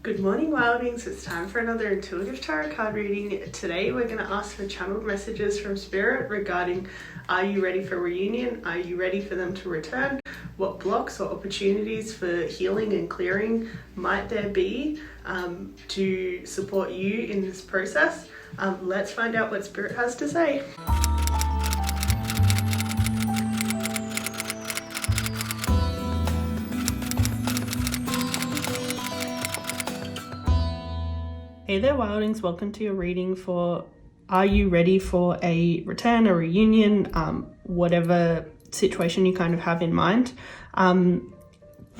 Good morning, Wildings. It's time for another intuitive tarot card reading. Today we're going to ask for channeled messages from Spirit regarding, are you ready for reunion? Are you ready for them to return? What blocks or opportunities for healing and clearing might there be to support you in this process? Let's find out what Spirit has to say. Hey there, Wildings. Welcome to your reading for are you ready for a return, a reunion, whatever situation you kind of have in mind.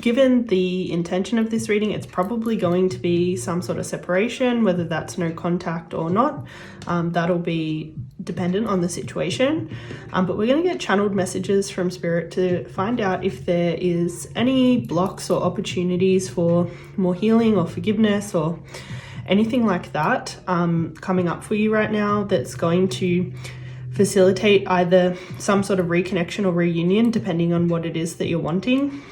Given the intention of this reading, it's probably going to be some sort of separation, whether that's no contact or not. That'll be dependent on the situation. But we're going to get channeled messages from Spirit to find out if there is any blocks or opportunities for more healing or forgiveness or anything like that coming up for you right now that's going to facilitate either some sort of reconnection or reunion, depending on what it is that you're wanting.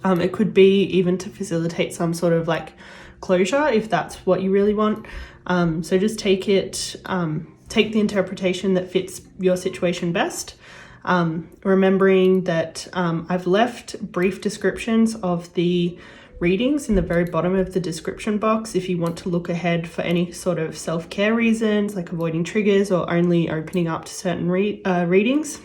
It could be even to facilitate some sort of like closure if that's what you really want. So just take the interpretation that fits your situation best. Remembering that I've left brief descriptions of the readings in the very bottom of the description box if you want to look ahead for any sort of self-care reasons like avoiding triggers or only opening up to certain readings.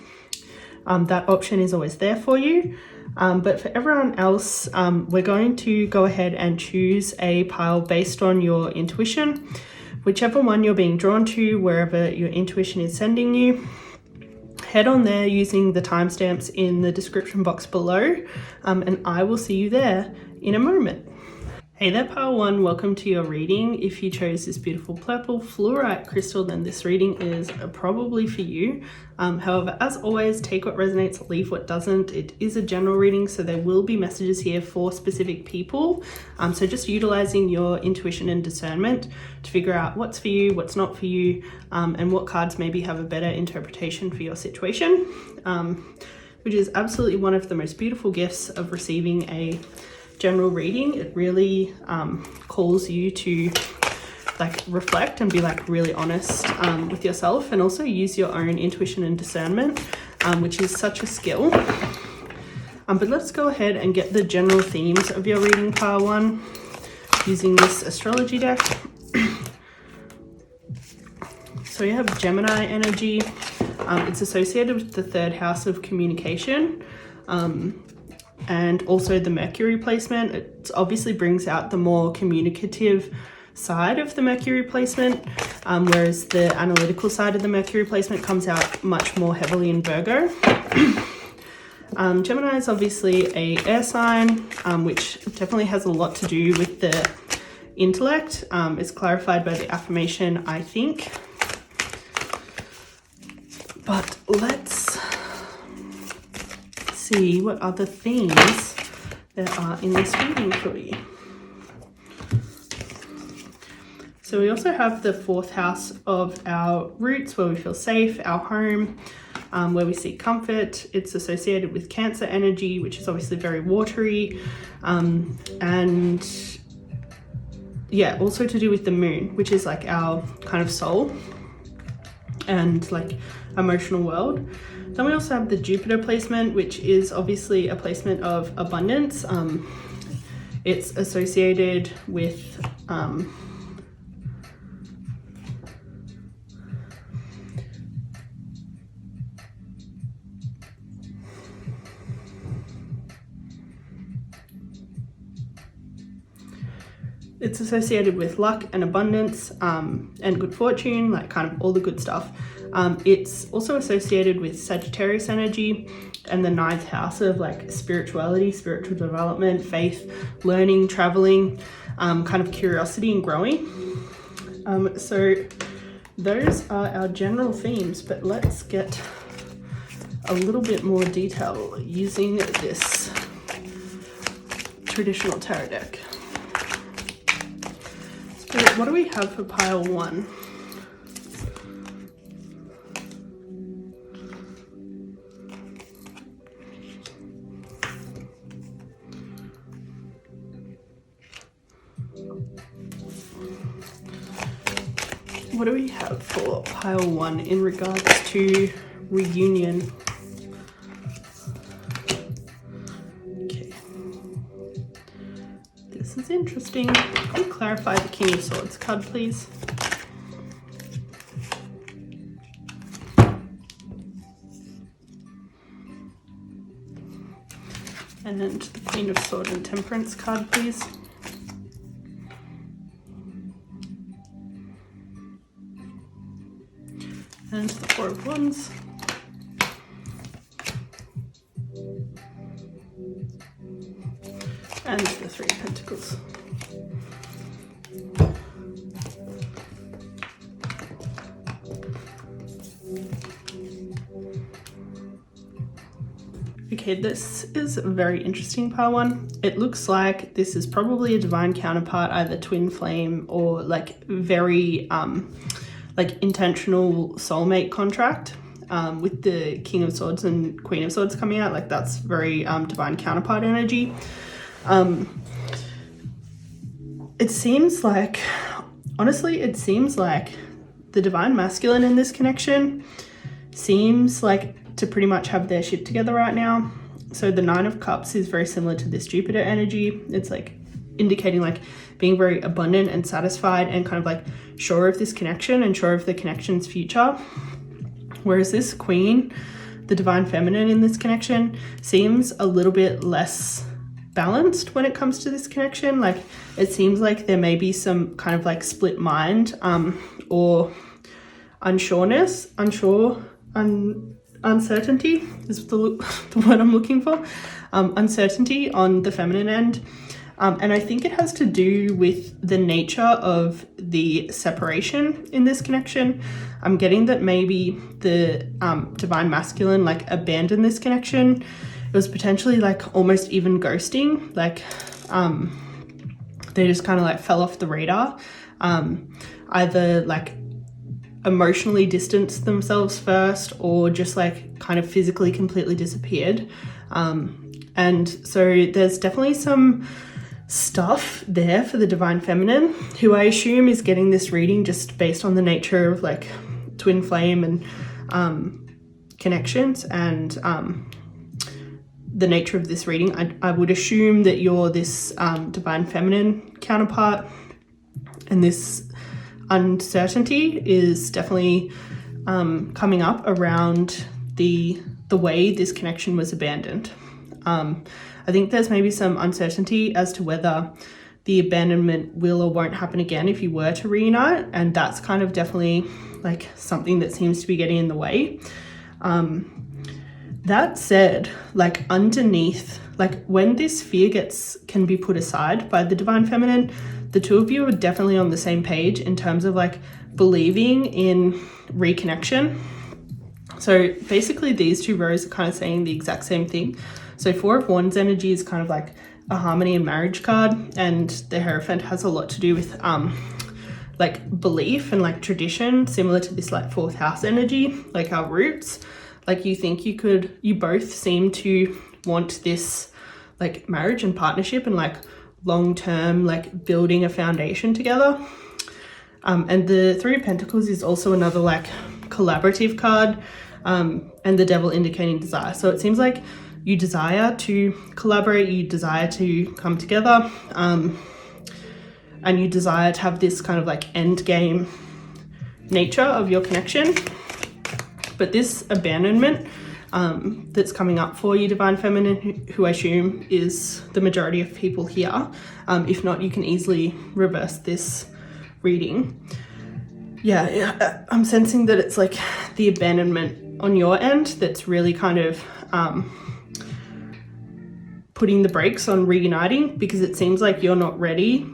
That option is always there for you. But for everyone else, we're going to go ahead and choose a pile based on your intuition, whichever one you're being drawn to, wherever your intuition is sending you. Head on there using the timestamps in the description box below, and I will see you there in a moment. Hey there, pile one, welcome to your reading. If you chose this beautiful purple fluorite crystal, then this reading is probably for you. However, as always, take what resonates, leave what doesn't. It is a general reading, so there will be messages here for specific people. So just utilizing your intuition and discernment to figure out what's for you, what's not for you, and what cards maybe have a better interpretation for your situation, which is absolutely one of the most beautiful gifts of receiving a general reading. It really calls you to like reflect and be like really honest with yourself, and also use your own intuition and discernment, which is such a skill. But let's go ahead and get the general themes of your reading, pile one, using this astrology deck. So you have Gemini energy. It's associated with the third house of communication. And also the Mercury placement. It obviously brings out the more communicative side of the Mercury placement, whereas the analytical side of the Mercury placement comes out much more heavily in Virgo. Gemini is obviously a air sign, which definitely has a lot to do with the intellect. It's clarified by the affirmation, I think. But let's see what other themes there are in this reading for you. So we also have the fourth house of our roots, where we feel safe, our home, where we seek comfort. It's associated with Cancer energy, which is obviously very watery, and yeah, also to do with the moon, which is like our kind of soul and like emotional world. Then we also have the Jupiter placement, which is obviously a placement of abundance. It's associated with luck and abundance, and good fortune, like kind of all the good stuff. It's also associated with Sagittarius energy and the ninth house of like spirituality, spiritual development, faith, learning, traveling, kind of curiosity and growing. So those are our general themes, but let's get a little bit more detail using this traditional tarot deck. So what do we have for pile one? What do we have for pile 1 in regards to reunion? Okay. This is interesting. Can you clarify the King of Swords card, please? And then the Queen of Swords and Temperance card, please. And the Four of Wands. And the Three of Pentacles. Okay, this is very interesting, pile 1. It looks like this is probably a divine counterpart, either twin flame or like very like intentional soulmate contract, with the King of Swords and Queen of Swords coming out. Like that's very divine counterpart energy. It seems like, honestly, it seems like the divine masculine in this connection seems like to pretty much have their shit together right now. So the Nine of Cups is very similar to this Jupiter energy. It's like indicating like being very abundant and satisfied and kind of like sure of this connection and sure of the connection's future. Whereas this Queen, the divine feminine in this connection, seems a little bit less balanced when it comes to this connection. Like it seems like there may be some kind of like split mind, or uncertainty is the word I'm looking for. Uncertainty on the feminine end. And I think it has to do with the nature of the separation in this connection. I'm getting that maybe the divine masculine like abandoned this connection. It was potentially like almost even ghosting, like they just kind of like fell off the radar, either like emotionally distanced themselves first or just like kind of physically completely disappeared. And so there's definitely some stuff there for the divine feminine, who I assume is getting this reading just based on the nature of like twin flame and connections and the nature of this reading. I would assume that you're this divine feminine counterpart, and this uncertainty is definitely coming up around the way this connection was abandoned. I think there's maybe some uncertainty as to whether the abandonment will or won't happen again if you were to reunite, and that's kind of definitely like something that seems to be getting in the way. That said, like underneath, like when this fear can be put aside by the divine feminine, the two of you are definitely on the same page in terms of like believing in reconnection. So basically these two rows are kind of saying the exact same thing. So Four of Wands energy is kind of like a harmony and marriage card, and the Hierophant has a lot to do with like belief and like tradition, similar to this like fourth house energy, like our roots. Like you both seem to want this like marriage and partnership and like long-term like building a foundation together. And the Three of Pentacles is also another like collaborative card, and the Devil indicating desire. So it seems like you desire to collaborate, you desire to come together, and you desire to have this kind of like end game nature of your connection. But this abandonment that's coming up for you, divine feminine, who I assume is the majority of people here, if not, you can easily reverse this reading. Yeah, I'm sensing that it's like the abandonment on your end that's really kind of putting the brakes on reuniting, because it seems like you're not ready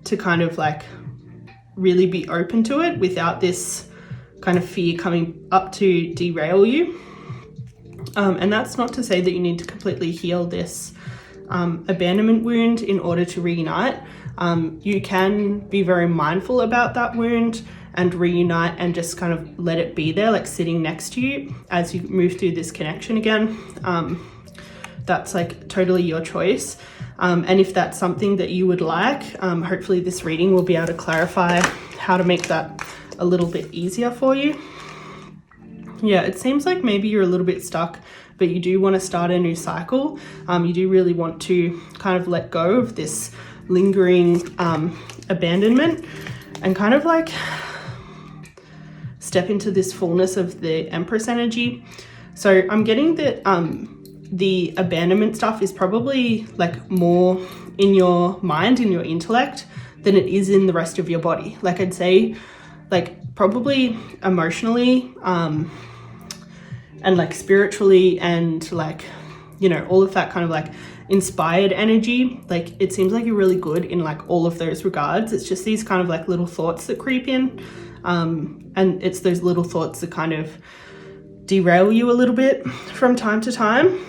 to kind of like really be open to it without this kind of fear coming up to derail you. And that's not to say that you need to completely heal this abandonment wound in order to reunite. You can be very mindful about that wound and reunite and just kind of let it be there, like sitting next to you as you move through this connection again. That's like totally your choice. And if that's something that you would like, hopefully this reading will be able to clarify how to make that a little bit easier for you. Yeah, it seems like maybe you're a little bit stuck, but you do want to start a new cycle. You do really want to kind of let go of this lingering abandonment and kind of like step into this fullness of the Empress energy. So I'm getting that the abandonment stuff is probably like more in your mind, in your intellect, than it is in the rest of your body. Like I'd say, like probably emotionally, and like spiritually, and like, you know, all of that kind of like inspired energy. Like it seems like you're really good in like all of those regards. It's just these kind of like little thoughts that creep in, and it's those little thoughts that kind of derail you a little bit from time to time.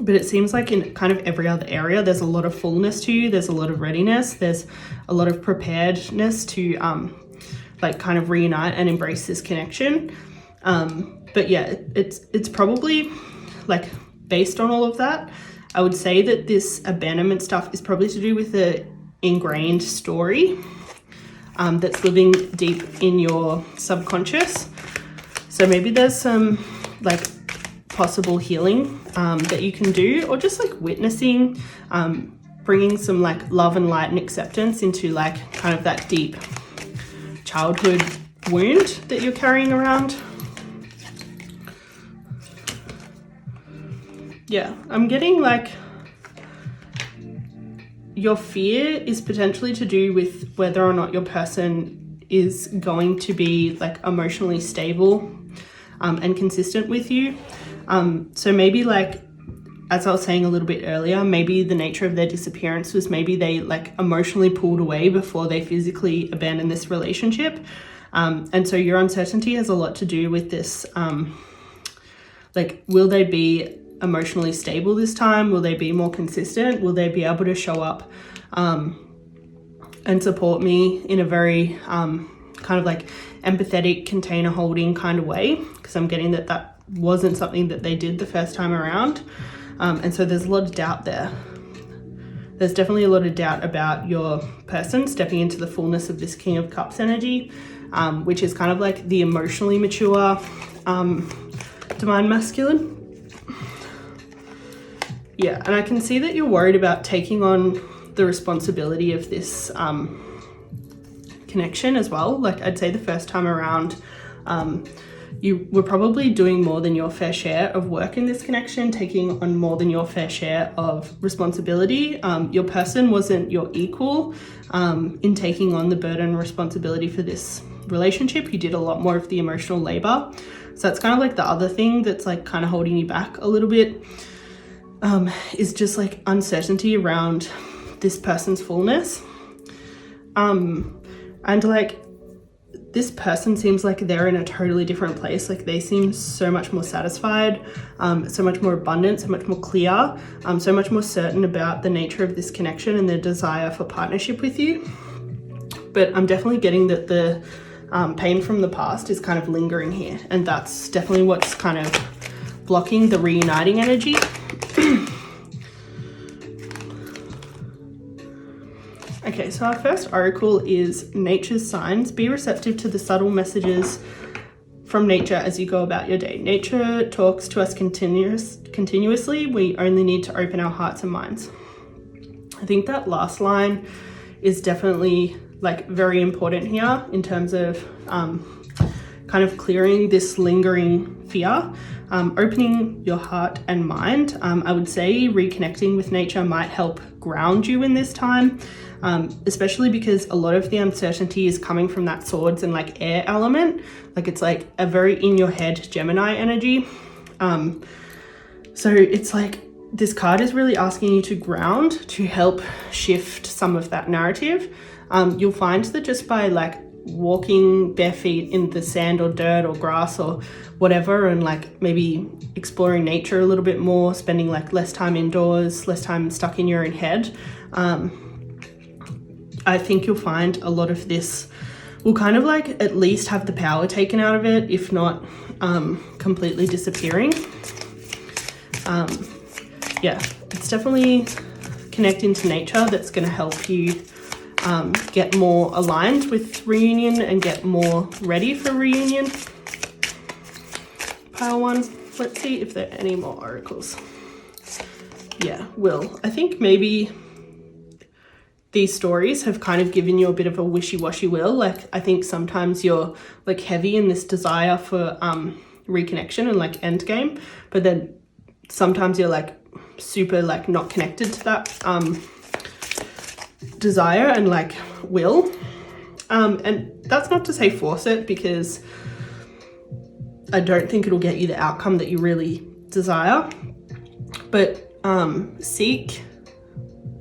But it seems like in kind of every other area, there's a lot of fullness to you. There's a lot of readiness. There's a lot of preparedness to like kind of reunite and embrace this connection. But yeah, it's probably like based on all of that, I would say that this abandonment stuff is probably to do with the ingrained story that's living deep in your subconscious. So maybe there's some like possible healing that you can do, or just like witnessing, bringing some like love and light and acceptance into like kind of that deep childhood wound that you're carrying around. Yeah, I'm getting like your fear is potentially to do with whether or not your person is going to be like emotionally stable and consistent with you. So maybe like, as I was saying a little bit earlier, maybe the nature of their disappearance was maybe they like emotionally pulled away before they physically abandoned this relationship. And so your uncertainty has a lot to do with this. Like, will they be emotionally stable this time? Will they be more consistent? Will they be able to show up and support me in a very kind of like empathetic, container holding kind of way? Because I'm getting that that wasn't something that they did the first time around. And so there's a lot of doubt there. There's definitely a lot of doubt about your person stepping into the fullness of this King of Cups energy, which is kind of like the emotionally mature divine masculine. Yeah, and I can see that you're worried about taking on the responsibility of this connection as well. Like I'd say the first time around, you were probably doing more than your fair share of work in this connection, taking on more than your fair share of responsibility. Your person wasn't your equal in taking on the burden and responsibility for this relationship. You did a lot more of the emotional labor. So that's kind of like the other thing that's like kind of holding you back a little bit. Is just like uncertainty around this person's fullness. And like this person seems like they're in a totally different place. Like they seem so much more satisfied, so much more abundant, so much more clear, so much more certain about the nature of this connection and their desire for partnership with you. But I'm definitely getting that the pain from the past is kind of lingering here. And that's definitely what's kind of blocking the reuniting energy. Okay, so our first oracle is Nature's Signs. Be receptive to the subtle messages from nature as you go about your day. Nature talks to us continuously. We only need to open our hearts and minds. I think that last line is definitely like very important here in terms of kind of clearing this lingering fear. Opening your heart and mind. I would say reconnecting with nature might help ground you in this time, especially because a lot of the uncertainty is coming from that swords and like air element. Like it's like a very in your head Gemini energy. So it's like this card is really asking you to ground, to help shift some of that narrative. You'll find that just by like walking bare feet in the sand or dirt or grass or whatever, and like maybe exploring nature a little bit more, spending like less time indoors, less time stuck in your own head, I think you'll find a lot of this will kind of like at least have the power taken out of it, if not completely disappearing. Yeah, it's definitely connecting to nature that's going to help you get more aligned with reunion and get more ready for reunion. Pile 1. Let's see if there are any more oracles. Yeah, will. I think maybe these stories have kind of given you a bit of a wishy-washy will. Like, I think sometimes you're like heavy in this desire for reconnection and like end game, but then sometimes you're like super like not connected to that desire and like will. And that's not to say force it, because I don't think it'll get you the outcome that you really desire, but seek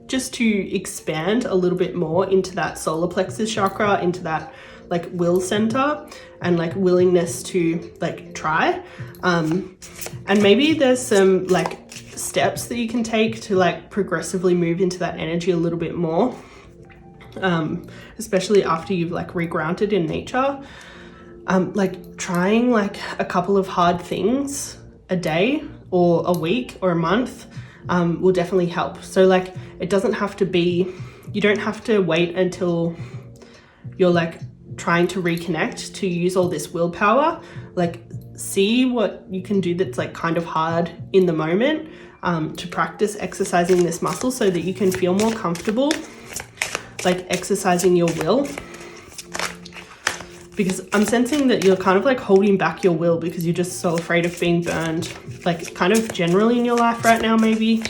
just to expand a little bit more into that solar plexus chakra, into that like will center and like willingness to like try. And maybe there's some like steps that you can take to like progressively move into that energy a little bit more, especially after you've like regrounded in nature. Like trying like a couple of hard things a day or a week or a month will definitely help. So like it doesn't have to be, you don't have to wait until you're like trying to reconnect to use all this willpower. Like see what you can do that's like kind of hard in the moment, to practice exercising this muscle so that you can feel more comfortable like exercising your will. Because I'm sensing that you're kind of like holding back your will because you're just so afraid of being burned, like kind of generally in your life right now maybe,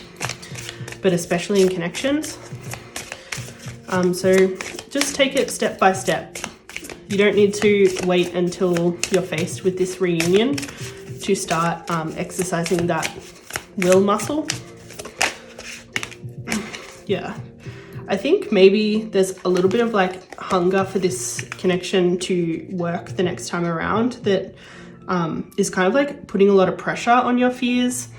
but especially in connections. So just take it step by step. You don't need to wait until you're faced with this reunion to start exercising that will muscle. Yeah. I think maybe there's a little bit of like hunger for this connection to work the next time around that is kind of like putting a lot of pressure on your fears.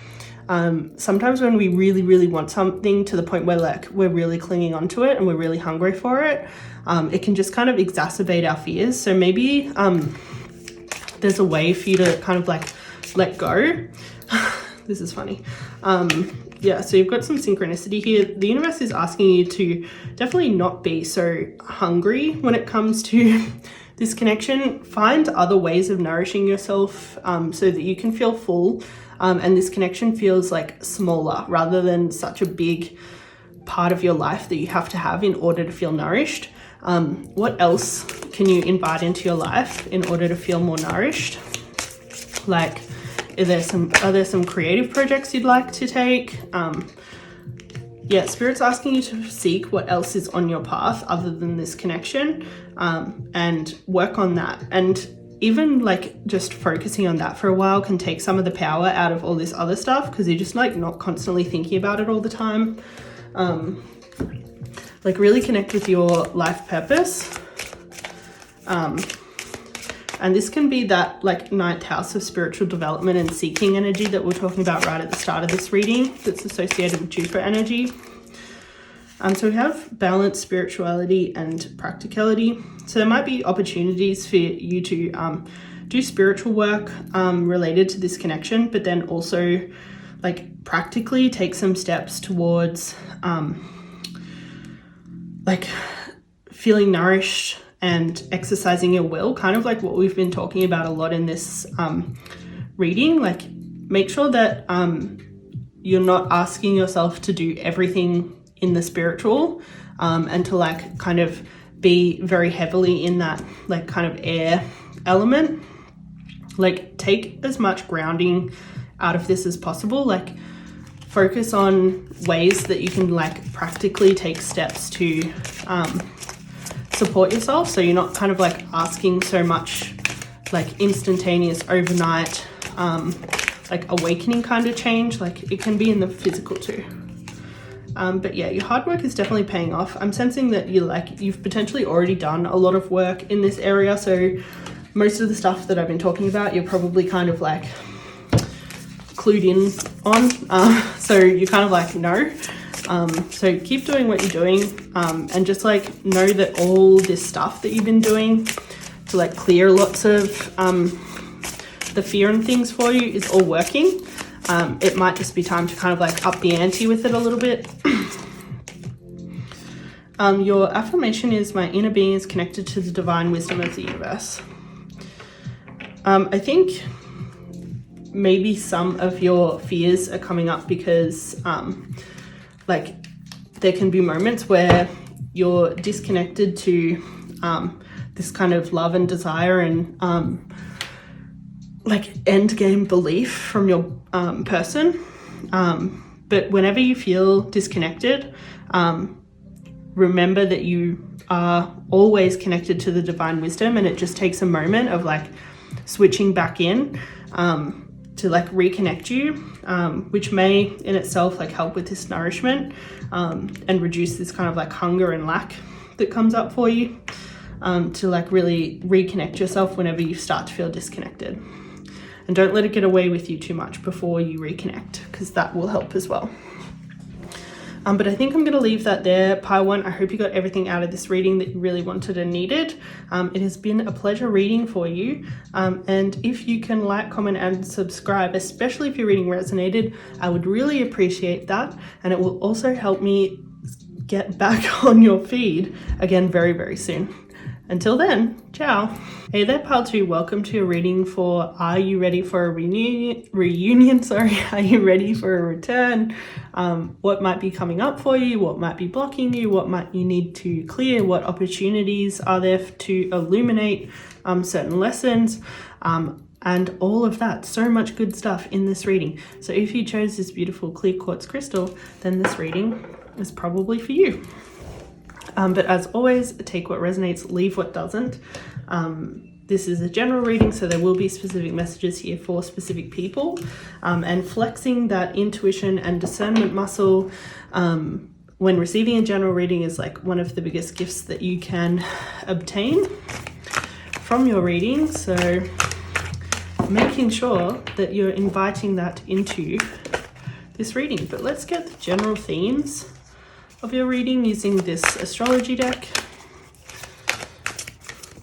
Sometimes when we really, really want something to the point where like we're really clinging onto it and we're really hungry for it, it can just kind of exacerbate our fears. So maybe there's a way for you to kind of like let go. This is funny. Yeah, so you've got some synchronicity here. The universe is asking you to definitely not be so hungry when it comes to this connection. Find other ways of nourishing yourself so that you can feel full, and this connection feels like smaller rather than such a big part of your life that you have to have in order to feel nourished. What else can you invite into your life in order to feel more nourished? Like, are there some creative projects you'd like to take? Yeah, Spirit's asking you to seek what else is on your path other than this connection, and work on that. And even like just focusing on that for a while can take some of the power out of all this other stuff, because you're just like not constantly thinking about it all the time. Like really connect with your life purpose. And this can be that like 9th house of spiritual development and seeking energy that we're talking about right at the start of this reading, that's associated with Jupiter energy. So we have balance, spirituality and practicality. So there might be opportunities for you to do spiritual work related to this connection, but then also like practically take some steps towards like feeling nourished and exercising your will, kind of like what we've been talking about a lot in this reading. Like make sure that you're not asking yourself to do everything in the spiritual and to like kind of be very heavily in that like kind of air element. Like take as much grounding out of this as possible. Like focus on ways that you can like practically take steps to support yourself, so you're not kind of like asking so much like instantaneous overnight like awakening kind of change. Like it can be in the physical too. But yeah, your hard work is definitely paying off. I'm sensing that you've potentially already done a lot of work in this area, so most of the stuff that I've been talking about you're probably kind of like clued in on, so you kind of like know. So keep doing what you're doing, and just like know that all this stuff that you've been doing to like clear lots of the fear and things for you is all working. it might just be time to kind of like up the ante with it a little bit. Your affirmation is, my inner being is connected to the divine wisdom of the universe. I think maybe some of your fears are coming up because like there can be moments where you're disconnected to this kind of love and desire and like end game belief from your person. But whenever you feel disconnected, remember that you are always connected to the divine wisdom, and it just takes a moment of like switching back in to like reconnect you, which may in itself like help with this nourishment and reduce this kind of like hunger and lack that comes up for you, to like really reconnect yourself whenever you start to feel disconnected. And don't let it get away with you too much before you reconnect, because that will help as well. But I think I'm going to leave that there, Pile 1. I hope you got everything out of this reading that you really wanted and needed. It has been a pleasure reading for you. And if you can like, comment, and subscribe, especially if your reading resonated, I would really appreciate that. And it will also help me get back on your feed again very, very soon. Until then, ciao. Hey there, Pile 2. Welcome to your reading for Are You Ready for a Reunion? Sorry, are you ready for a return? What might be coming up for you? What might be blocking you? What might you need to clear? What opportunities are there to illuminate certain lessons? And all of that. So much good stuff in this reading. So if you chose this beautiful clear quartz crystal, then this reading is probably for you. But as always, take what resonates, leave what doesn't. This is a general reading, so there will be specific messages here for specific people. And flexing that intuition and discernment muscle when receiving a general reading is like one of the biggest gifts that you can obtain from your reading. So making sure that you're inviting that into this reading. But let's get the general themes of your reading using this astrology deck.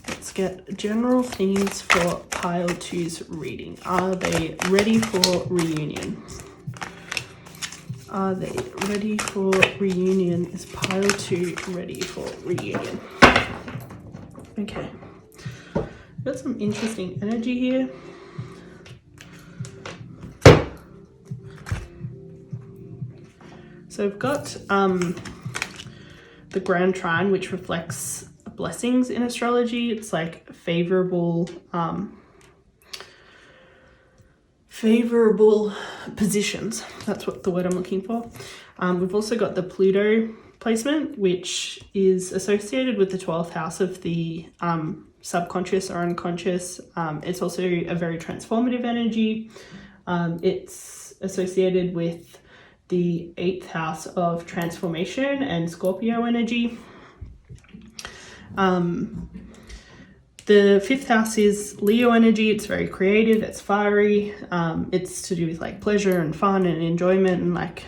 Let's get general themes for Pile 2's reading. Are they ready for reunion? Are they ready for reunion? Is Pile 2 ready for reunion? Okay. Got some interesting energy here. So I've got the Grand Trine, which reflects blessings in astrology. It's like favorable positions. That's what the word I'm looking for. We've also got the Pluto placement, which is associated with the 12th house of the subconscious or unconscious. It's also a very transformative energy. It's associated with the 8th house of transformation and Scorpio energy. The 5th house is Leo energy. It's very creative, it's fiery. It's to do with like pleasure and fun and enjoyment and like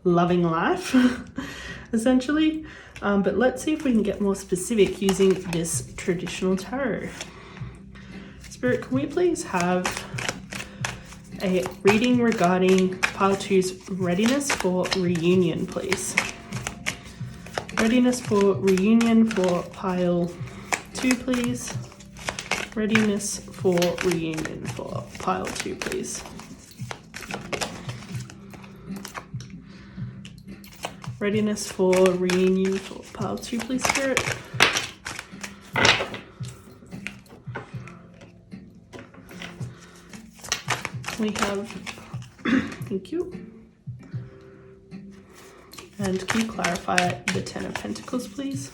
loving life, essentially. But let's see if we can get more specific using this traditional tarot. Spirit, can we please have a reading regarding Pile 2's readiness for reunion, please? Readiness for reunion for Pile 2, please. Readiness for reunion for Pile 2, please. Readiness for reunion for Pile 2, please, Spirit. We have, thank you. And can you clarify the 10 of Pentacles, please?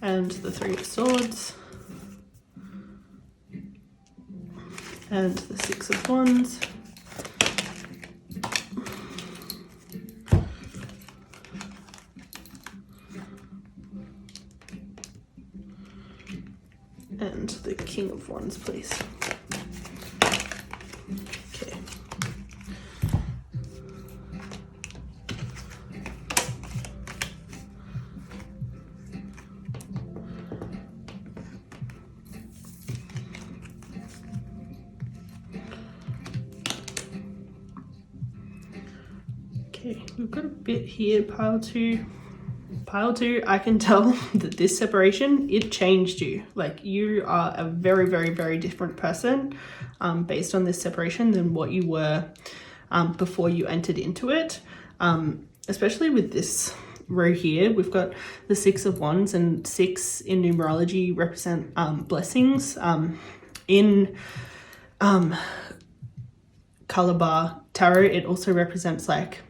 And the 3 of Swords. And the 6 of Wands. And the King of Wands, please. Okay. Okay, we've got a bit here, pile two. Pile two, I can tell that this separation, it changed you. Like, you are a very, very, very different person based on this separation than what you were before you entered into it. Especially with this row here, we've got the 6 of Wands, and 6 in numerology represent blessings. In color bar tarot, it also represents like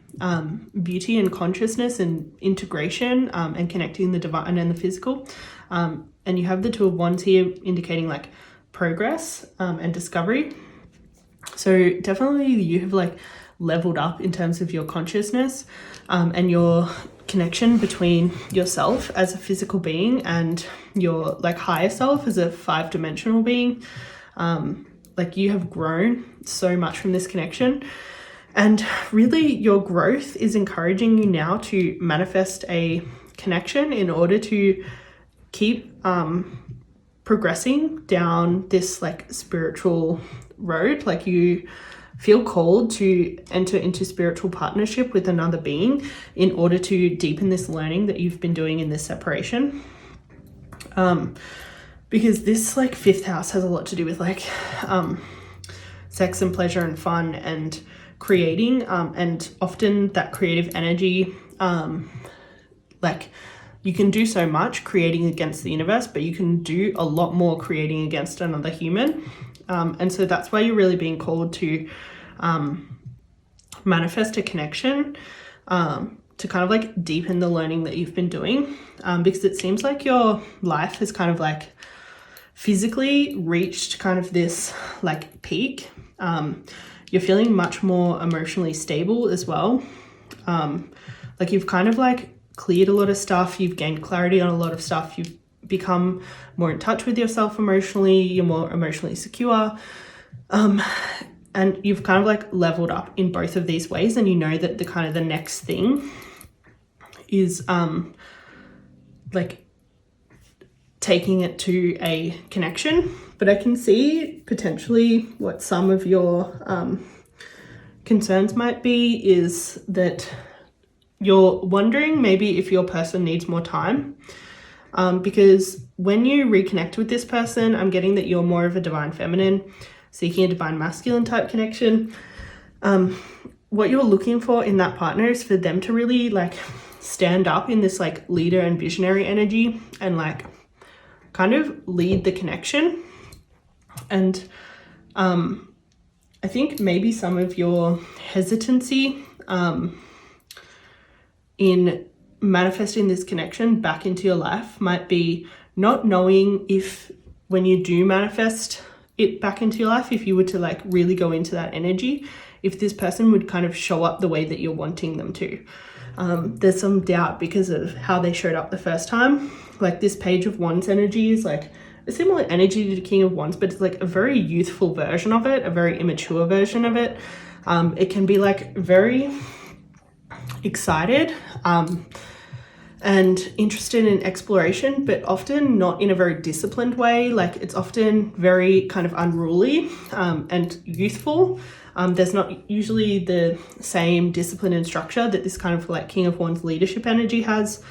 beauty and consciousness and integration and connecting the divine and the physical. And you have the 2 of Wands here indicating like progress and discovery. So definitely you have like leveled up in terms of your consciousness and your connection between yourself as a physical being and your like higher self as a 5-dimensional being. Like, you have grown so much from this connection, and really your growth is encouraging you now to manifest a connection in order to keep progressing down this like spiritual road. Like, you feel called to enter into spiritual partnership with another being in order to deepen this learning that you've been doing in this separation. Because this like 5th house has a lot to do with like sex and pleasure and fun and creating, and often that creative energy, like, you can do so much creating against the universe, but you can do a lot more creating against another human. And so that's why you're really being called to manifest a connection to kind of like deepen the learning that you've been doing, because it seems like your life has kind of like physically reached kind of this like peak. You're feeling much more emotionally stable as well. Like, you've kind of like cleared a lot of stuff, you've gained clarity on a lot of stuff, you've become more in touch with yourself emotionally, you're more emotionally secure, and you've kind of like leveled up in both of these ways, and you know that the kind of the next thing is like taking it to a connection. But I can see potentially what some of your concerns might be is that you're wondering maybe if your person needs more time, because when you reconnect with this person, I'm getting that you're more of a divine feminine seeking a divine masculine type connection. What you're looking for in that partner is for them to really like stand up in this like leader and visionary energy and like kind of lead the connection. And I think maybe some of your hesitancy in manifesting this connection back into your life might be not knowing if, when you do manifest it back into your life, if you were to like really go into that energy, if this person would kind of show up the way that you're wanting them to. There's some doubt because of how they showed up the first time. Like, this Page of Wands energy is like a similar energy to the King of Wands, but it's like a very youthful version of it, a very immature version of it. It can be like very excited and interested in exploration, but often not in a very disciplined way. Like, it's often very kind of unruly and youthful. There's not usually the same discipline and structure that this kind of like King of Wands leadership energy has.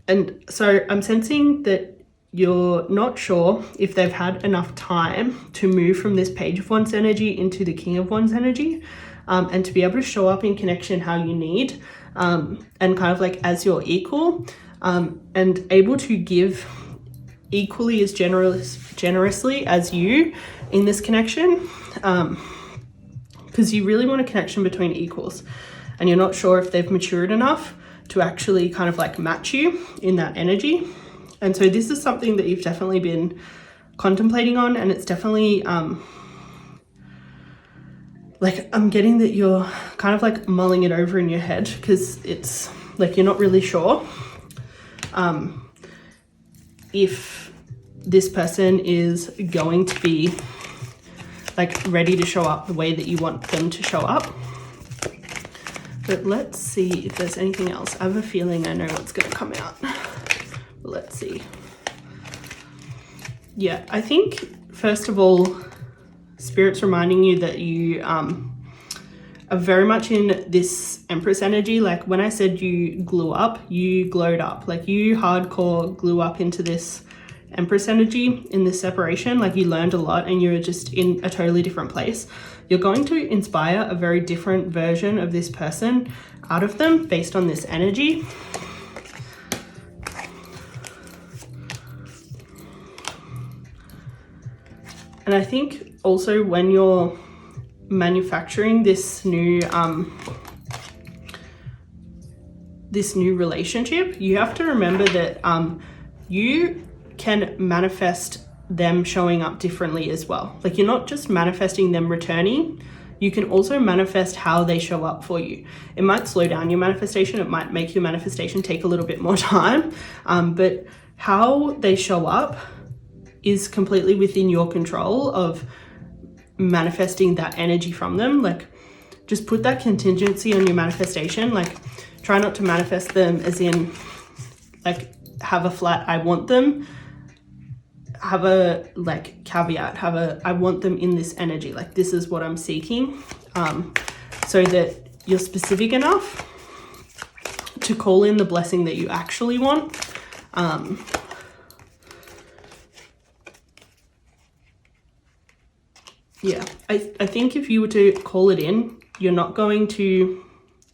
And so I'm sensing that you're not sure if they've had enough time to move from this Page of Wands energy into the King of Wands energy, and to be able to show up in connection how you need, and kind of like as your equal, and able to give equally as generously as you in this connection, because you really want a connection between equals, and you're not sure if they've matured enough to actually kind of like match you in that energy. And so this is something that you've definitely been contemplating on, and it's definitely like, I'm getting that you're kind of like mulling it over in your head, because it's like you're not really sure if this person is going to be like ready to show up the way that you want them to show up. But let's see if there's anything else. I have a feeling I know what's going to come out. But let's see. Yeah, I think first of all, Spirit's reminding you that you are very much in this Empress energy. Like when I said you glue up, you glowed up. Like you hardcore glue up into this Empress energy in this separation. Like you learned a lot and you're just in a totally different place. You're going to inspire a very different version of this person out of them based on this energy. And I think also when you're manufacturing this new relationship, you have to remember that you can manifest them showing up differently as well. Like you're not just manifesting them returning, you can also manifest how they show up for you. It might slow down your manifestation, it might make your manifestation take a little bit more time, but how they show up is completely within your control of manifesting that energy from them. Like just put that contingency on your manifestation. Like try not to manifest them as in like have a flat I want them, have a like caveat, have a I want them in this energy, like this is what I'm seeking, so that you're specific enough to call in the blessing that you actually want. Yeah, I think if you were to call it in, you're not going to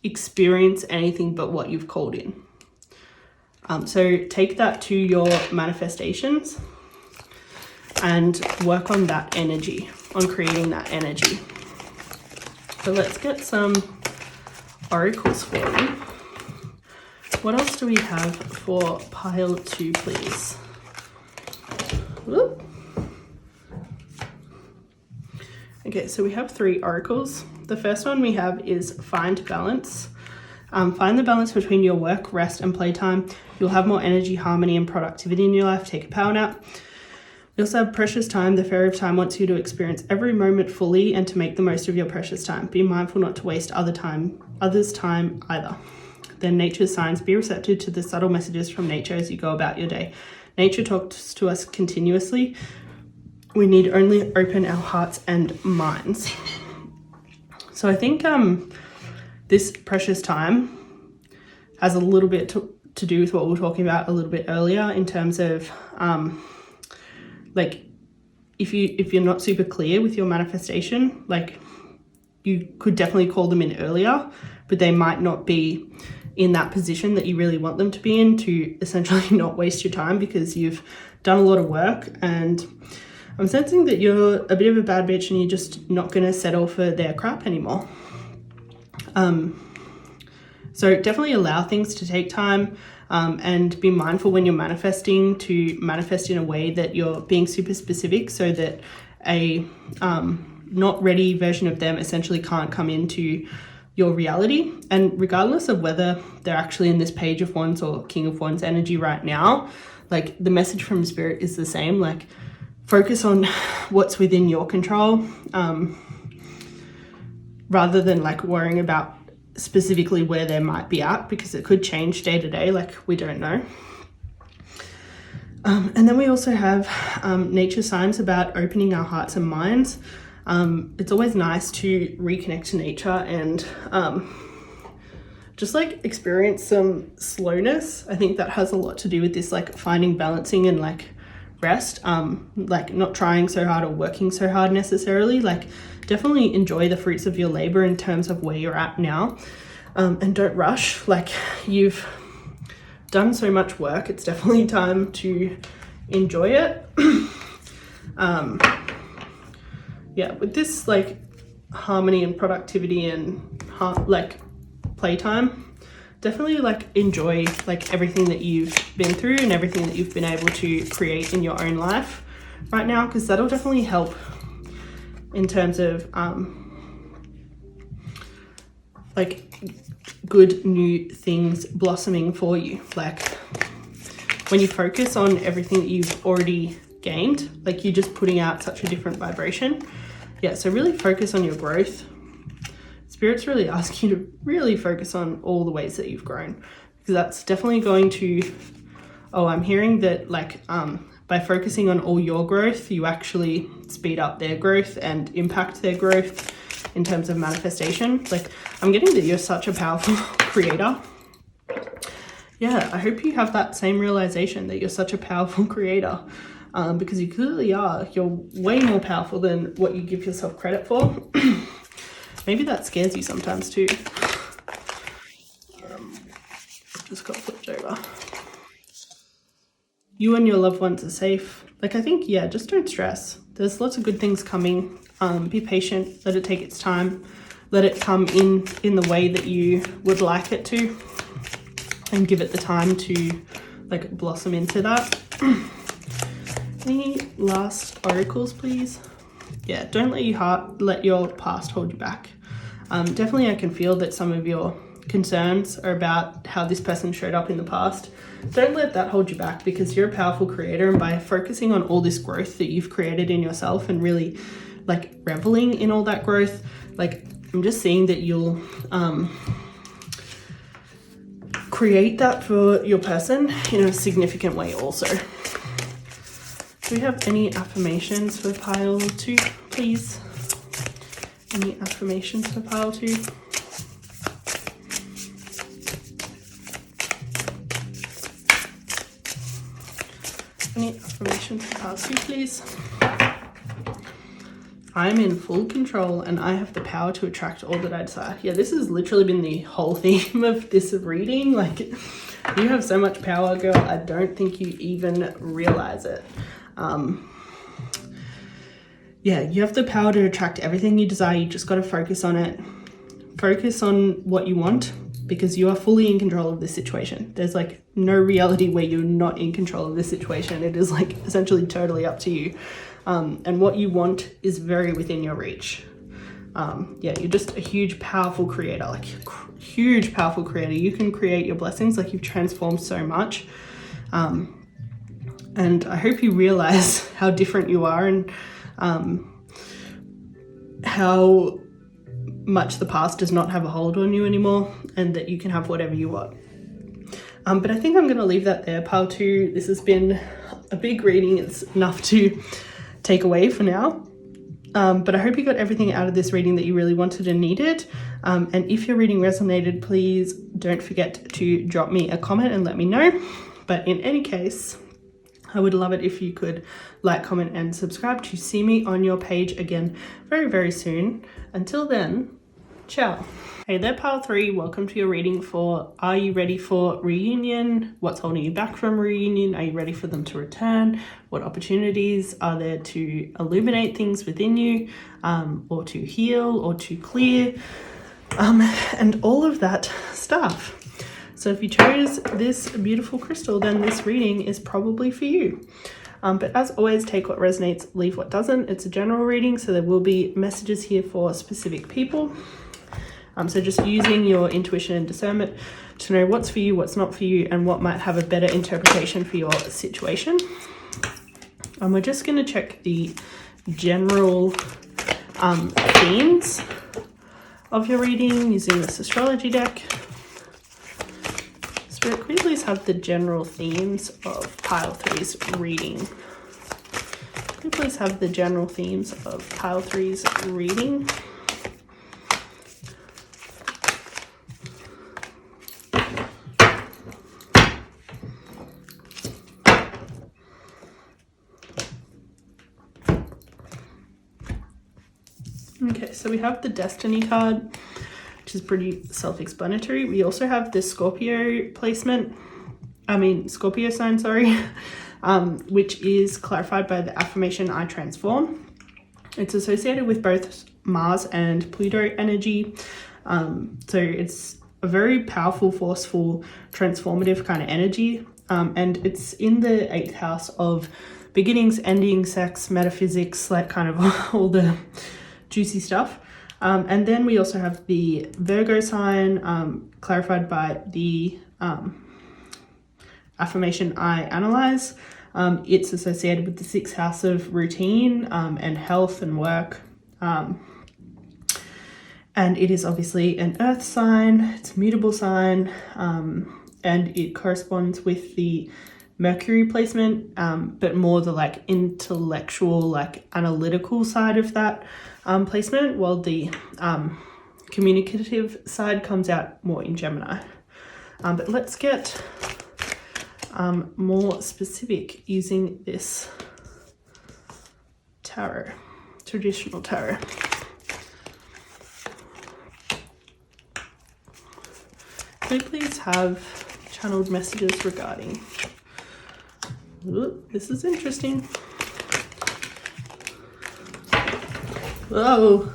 experience anything but what you've called in. So take that to your manifestations and work on that energy, on creating that energy. So let's get some oracles for you. What else do we have for pile 2, please? Whoop. Okay, so we have 3 oracles. The first one we have is find balance. Find the balance between your work, rest, and playtime. You'll have more energy, harmony, and productivity in your life. Take a power nap. We also have precious time. The Fairy of Time wants you to experience every moment fully and to make the most of your precious time. Be mindful not to waste others' time either. Then nature's signs. Be receptive to the subtle messages from nature as you go about your day. Nature talks to us continuously. We need only open our hearts and minds. So I think this precious time has a little bit to do with what we were talking about a little bit earlier in terms of like if you're not super clear with your manifestation, like you could definitely call them in earlier, but they might not be in that position that you really want them to be in, to essentially not waste your time because you've done a lot of work. And I'm sensing that you're a bit of a bad bitch and you're just not going to settle for their crap anymore. So definitely allow things to take time, and be mindful when you're manifesting to manifest in a way that you're being super specific so that a not ready version of them essentially can't come into your reality. And regardless of whether they're actually in this Page of Wands or King of Wands energy right now, like the message from Spirit is the same. Like focus on what's within your control, rather than like worrying about specifically where they might be at, because it could change day to day, like we don't know. And then we also have nature signs about opening our hearts and minds. It's always nice to reconnect to nature and just like experience some slowness. I think that has a lot to do with this, like finding balancing and like rest, like not trying so hard or working so hard necessarily. Like definitely enjoy the fruits of your labor in terms of where you're at now, and don't rush. Like you've done so much work, it's definitely time to enjoy it. Yeah, with this like harmony and productivity and like playtime, definitely like enjoy like everything that you've been through and everything that you've been able to create in your own life right now, because that'll definitely help in terms of like good new things blossoming for you. Like when you focus on everything that you've already gained, like you're just putting out such a different vibration. Yeah, so really focus on your growth. Spirit's really asking you to really focus on all the ways that you've grown, because that's definitely going to, I'm hearing that like by focusing on all your growth, you actually speed up their growth and impact their growth. in terms of manifestation. Like, I'm getting that you're such a powerful creator. Yeah, I hope you have that same realization that you're such a powerful creator, because you clearly are. You're way more powerful than what you give yourself credit for. Maybe that scares you sometimes too. Just got flipped over. You and your loved ones are safe. Like, I think, yeah, just don't stress. There's lots of good things coming. Be patient, let it take its time. Let it come in the way that you would like it to. And give it the time to, like, blossom into that. Any last oracles, please? Yeah, don't let your past hold you back. Definitely I can feel that some of your concerns are about how this person showed up in the past. Don't let that hold you back, because you're a powerful creator, and by focusing on all this growth that you've created in yourself and really like reveling in all that growth, like, I'm just seeing that you'll create that for your person in a significant way also. Do we have any affirmations for pile 2, please? Any affirmations for pile 2? Any affirmations for pile 2, please? I'm in full control and I have the power to attract all that I desire. Yeah, this has literally been the whole theme of this reading. Like, you have so much power, girl. I don't think you even realize it. Yeah, you have the power to attract everything you desire. You just got to focus on it. Focus on what you want, because you are fully in control of this situation. There's like no reality where you're not in control of this situation. It is like essentially totally up to you. And what you want is very within your reach. Yeah, you're just a huge, powerful creator, like huge, powerful creator. You can create your blessings. Like, you've transformed so much. And I hope you realize how different you are, and how much the past does not have a hold on you anymore, and that you can have whatever you want. But I think I'm going to leave that there, pile 2. This has been a big reading. It's enough to take away for now. But I hope you got everything out of this reading that you really wanted and needed. And if your reading resonated, please don't forget to drop me a comment and let me know. But in any case, I would love it if you could like, comment, and subscribe to see me on your page again very, very soon. Until then, ciao. Hey there, pile 3. Welcome to your reading for Are You Ready for Reunion? What's holding you back from reunion? Are you ready for them to return? What opportunities are there to illuminate things within you, or to heal, or to clear, and all of that stuff. So if you chose this beautiful crystal, then this reading is probably for you. But as always, take what resonates, leave what doesn't. It's a general reading, so there will be messages here for specific people. So just using your intuition and discernment to know what's for you, what's not for you, and what might have a better interpretation for your situation. And we're just going to check the general themes of your reading using this astrology deck. Spirit, could we please have the general themes of pile 3's reading? Could we please have the general themes of pile 3's reading? Okay, so we have the Destiny card, which is pretty self-explanatory. We also have the Scorpio sign, sorry, which is clarified by the affirmation I transform. It's associated with both Mars and Pluto energy. So it's a very powerful, forceful, transformative kind of energy. And it's in the 8th house of beginnings, endings, sex, metaphysics, like kind of all the juicy stuff. And then we also have the Virgo sign, clarified by the affirmation I analyze. It's associated with the 6th house of routine and health and work. And it is obviously an earth sign, it's a mutable sign, and it corresponds with the Mercury placement, but more the like intellectual, like analytical side of that placement, while the communicative side comes out more in Gemini. But let's get more specific using this tarot, traditional tarot. Could we please have channeled messages regarding... Ooh, this is interesting. Whoa!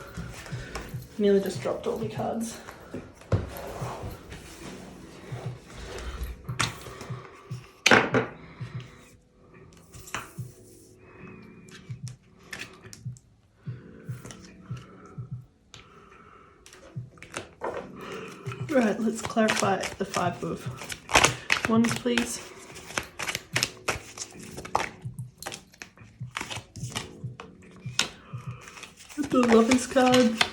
Nearly just dropped all the cards. Right, let's clarify the Five of Wands, please. The Lovers card.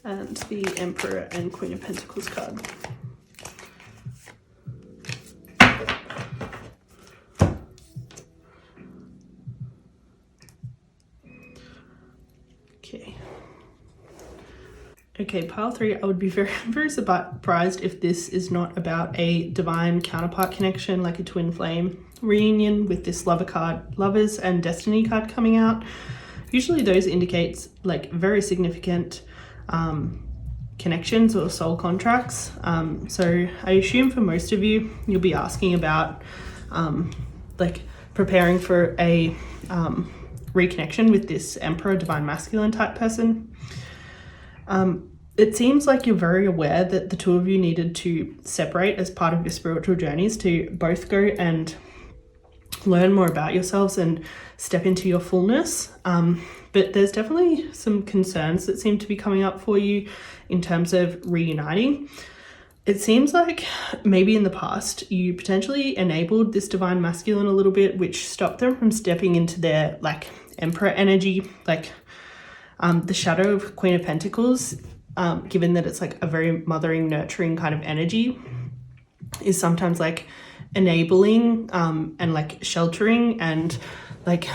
And the Emperor and Queen of Pentacles card. Okay, pile 3, I would be very, very surprised if this is not about a divine counterpart connection, like a twin flame reunion with this lover card, lovers and destiny card coming out. Usually those indicates like very significant connections or soul contracts. So I assume for most of you, you'll be asking about like preparing for a reconnection with this Emperor, divine masculine type person. It seems like you're very aware that the two of you needed to separate as part of your spiritual journeys to both go and learn more about yourselves and step into your fullness. But there's definitely some concerns that seem to be coming up for you in terms of reuniting. It seems like maybe in the past you potentially enabled this divine masculine a little bit, which stopped them from stepping into their like Emperor energy, like the shadow of Queen of Pentacles, given that it's like a very mothering, nurturing kind of energy, is sometimes like enabling and like sheltering and like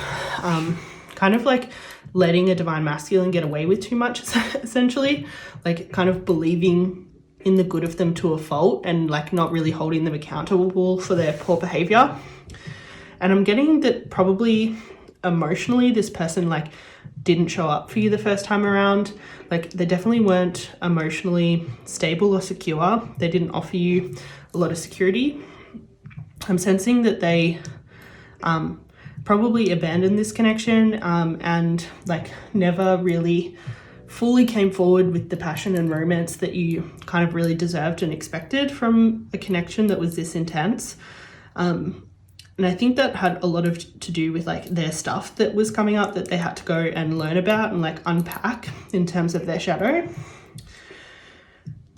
kind of like letting a divine masculine get away with too much, essentially, like kind of believing in the good of them to a fault and like not really holding them accountable for their poor behavior. And I'm getting that probably emotionally this person like didn't show up for you the first time around. Like they definitely weren't emotionally stable or secure. They didn't offer you a lot of security. I'm sensing that they probably abandoned this connection and like never really fully came forward with the passion and romance that you kind of really deserved and expected from a connection that was this intense. And I think that had a lot to do with like their stuff that was coming up that they had to go and learn about and like unpack in terms of their shadow.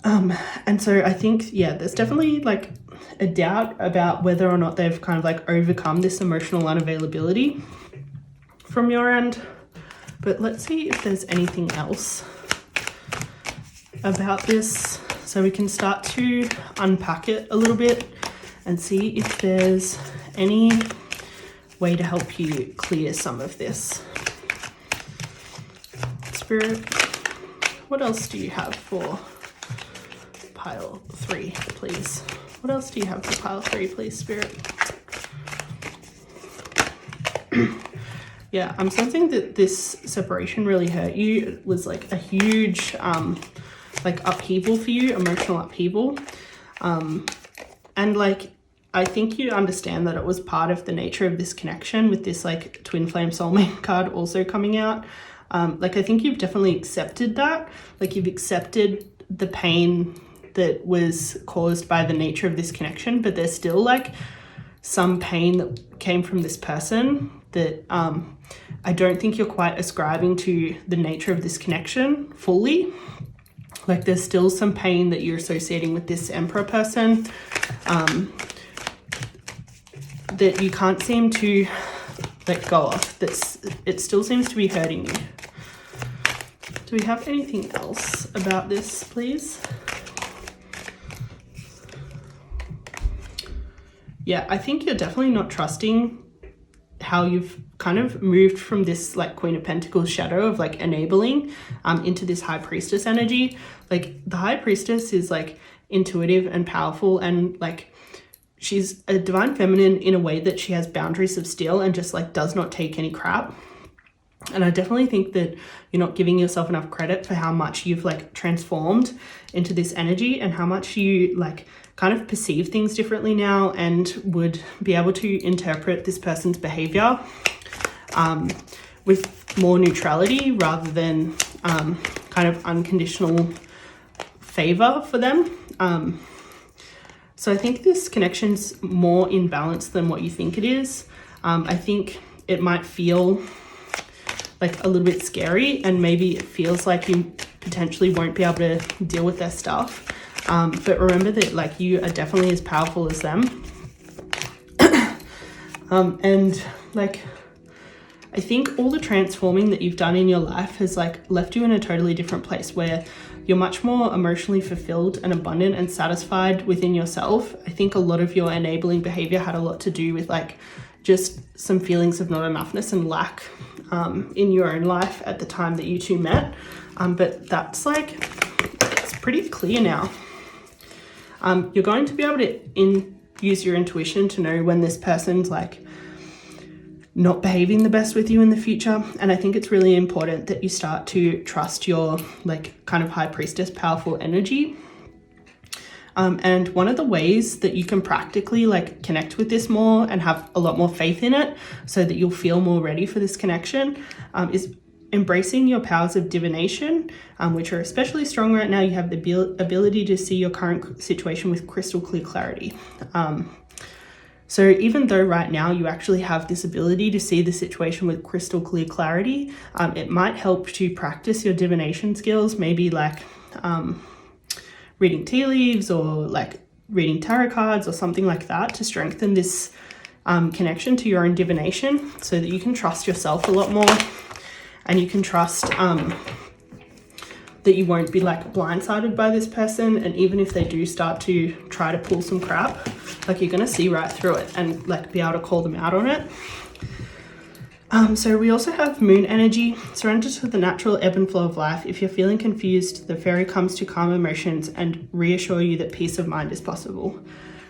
And so I think, yeah, there's definitely like a doubt about whether or not they've kind of like overcome this emotional unavailability from your end. But let's see if there's anything else about this so we can start to unpack it a little bit and see if there's any way to help you clear some of this. Spirit, what else do you have for pile 3, please? What else do you have for pile 3, please, Spirit? Yeah, I'm sensing that this separation really hurt you. It was like a huge like upheaval for you, emotional upheaval. And like, I think you understand that it was part of the nature of this connection with this like twin flame soulmate card also coming out. Like, I think you've definitely accepted that. Like, you've accepted the pain that was caused by the nature of this connection, but there's still like some pain that came from this person that I don't think you're quite ascribing to the nature of this connection fully. Like, there's still some pain that you're associating with this Emperor person that you can't seem to let go of. It still seems to be hurting you. Do we have anything else about this, please? yeah, I think you're definitely not trusting how you've kind of moved from this like Queen of Pentacles shadow of like enabling into this High Priestess energy. Like the High Priestess is like intuitive and powerful, and like she's a divine feminine in a way that she has boundaries of steel and just like does not take any crap. And I definitely think that you're not giving yourself enough credit for how much you've like transformed into this energy, and how much you like kind of perceive things differently now and would be able to interpret this person's behavior with more neutrality rather than kind of unconditional favor for them. So I think this connection's more in balance than what you think it is. I think it might feel like a little bit scary, and maybe it feels like you potentially won't be able to deal with their stuff. But remember that like you are definitely as powerful as them. And like, I think all the transforming that you've done in your life has like left you in a totally different place where you're much more emotionally fulfilled and abundant and satisfied within yourself. I think a lot of your enabling behavior had a lot to do with like just some feelings of not enoughness and lack in your own life at the time that you two met. But that's like, it's pretty clear now. You're going to be able to use your intuition to know when this person's like not behaving the best with you in the future. And I think it's really important that you start to trust your like kind of High Priestess powerful energy. And one of the ways that you can practically like connect with this more and have a lot more faith in it so that you'll feel more ready for this connection is embracing your powers of divination, which are especially strong right now. You have the ability to see your current situation with crystal clear clarity. So even though right now you actually have this ability to see the situation with crystal clear clarity, it might help to practice your divination skills, maybe like reading tea leaves or like reading tarot cards or something like that, to strengthen this connection to your own divination so that you can trust yourself a lot more, and you can trust that you won't be like blindsided by this person. And even if they do start to try to pull some crap, like you're gonna see right through it and like be able to call them out on it. So we also have moon energy. Surrender to the natural ebb and flow of life. If you're feeling confused, the fairy comes to calm emotions and reassure you that peace of mind is possible.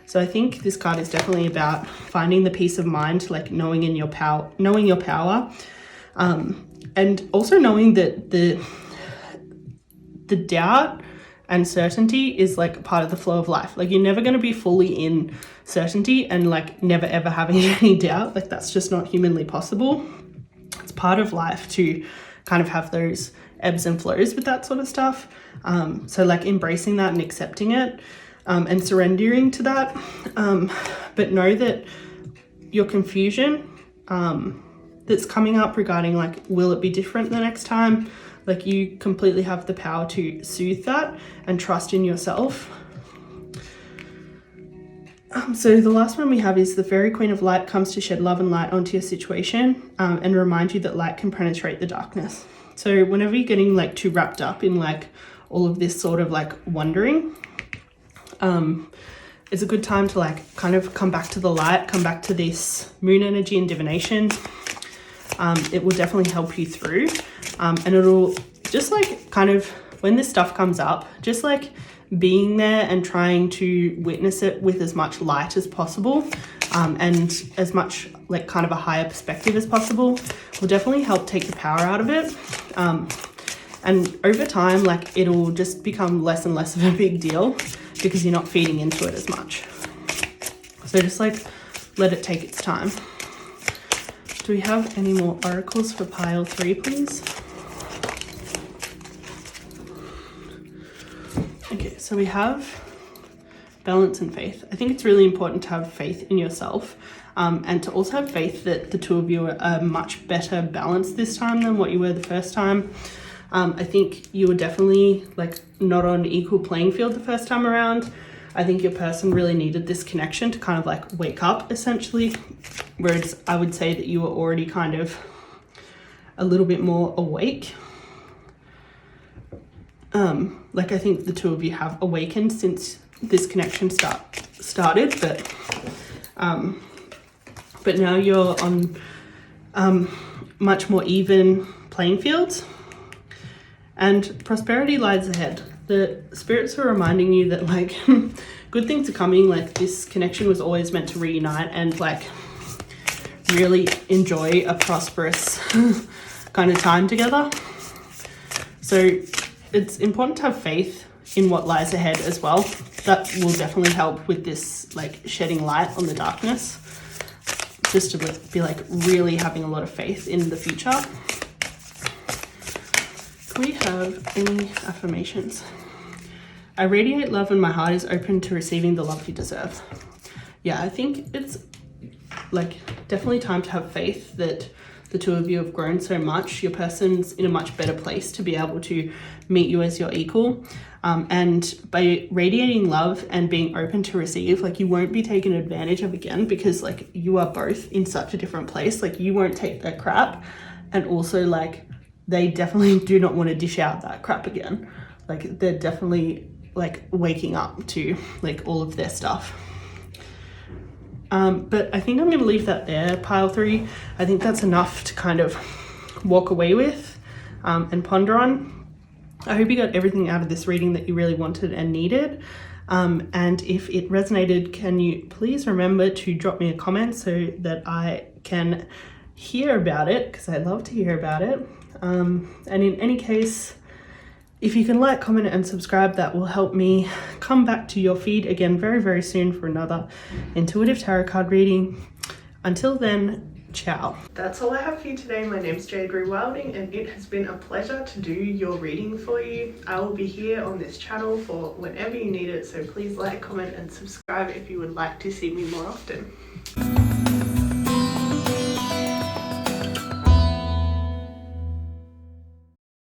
So I think this card is definitely about finding the peace of mind, like knowing your power, and also knowing that the doubt and certainty is like part of the flow of life. Like you're never going to be fully in certainty and like never ever having any doubt. Like that's just not humanly possible. It's part of life to kind of have those ebbs and flows with that sort of stuff. So like embracing that and accepting it and surrendering to that. But know that your confusion that's coming up regarding like, will it be different the next time? Like you completely have the power to soothe that and trust in yourself. So the last one we have is the Fairy Queen of Light comes to shed love and light onto your situation and remind you that light can penetrate the darkness. So whenever you're getting like too wrapped up in like all of this sort of like wondering, it's a good time to like kind of come back to the light, come back to this moon energy and divination. It will definitely help you through. And it'll just like kind of, when this stuff comes up, just like being there and trying to witness it with as much light as possible and as much like kind of a higher perspective as possible will definitely help take the power out of it. And over time, like it'll just become less and less of a big deal because you're not feeding into it as much. So just like let it take its time. Do we have any more oracles for pile 3, please? Okay, so we have balance and faith. I think it's really important to have faith in yourself and to also have faith that the two of you are much better balanced this time than what you were the first time. I think you were definitely like not on equal playing field the first time around. I think your person really needed this connection to kind of like wake up essentially, whereas I would say that you were already kind of a little bit more awake. Like I think the two of you have awakened since this connection started, but but now you're on much more even playing fields, and prosperity lies ahead. The spirits are reminding you that like good things are coming, like this connection was always meant to reunite and like really enjoy a prosperous kind of time together. So it's important to have faith in what lies ahead as well. That will definitely help with this like shedding light on the darkness, just to be like really having a lot of faith in the future. Do we have any affirmations? I radiate love and my heart is open to receiving the love you deserve. Yeah, I think it's like definitely time to have faith that the two of you have grown so much. Your person's in a much better place to be able to meet you as your equal. And by radiating love and being open to receive, like you won't be taken advantage of again, because like you are both in such a different place. Like you won't take that crap, and also like they definitely do not want to dish out that crap again. Like they're definitely like waking up to like all of their stuff. But I think I'm going to leave that there, pile 3. I think that's enough to kind of walk away with and ponder on. I hope you got everything out of this reading that you really wanted and needed. And if it resonated, can you please remember to drop me a comment so that I can hear about it, because I love to hear about it. And in any case, if you can like, comment, and subscribe, that will help me come back to your feed again very, very soon for another intuitive tarot card reading. Until then, ciao. That's all I have for you today. My name's Jade Wilding, and it has been a pleasure to do your reading for you. I will be here on this channel for whenever you need it, so please like, comment, and subscribe if you would like to see me more often.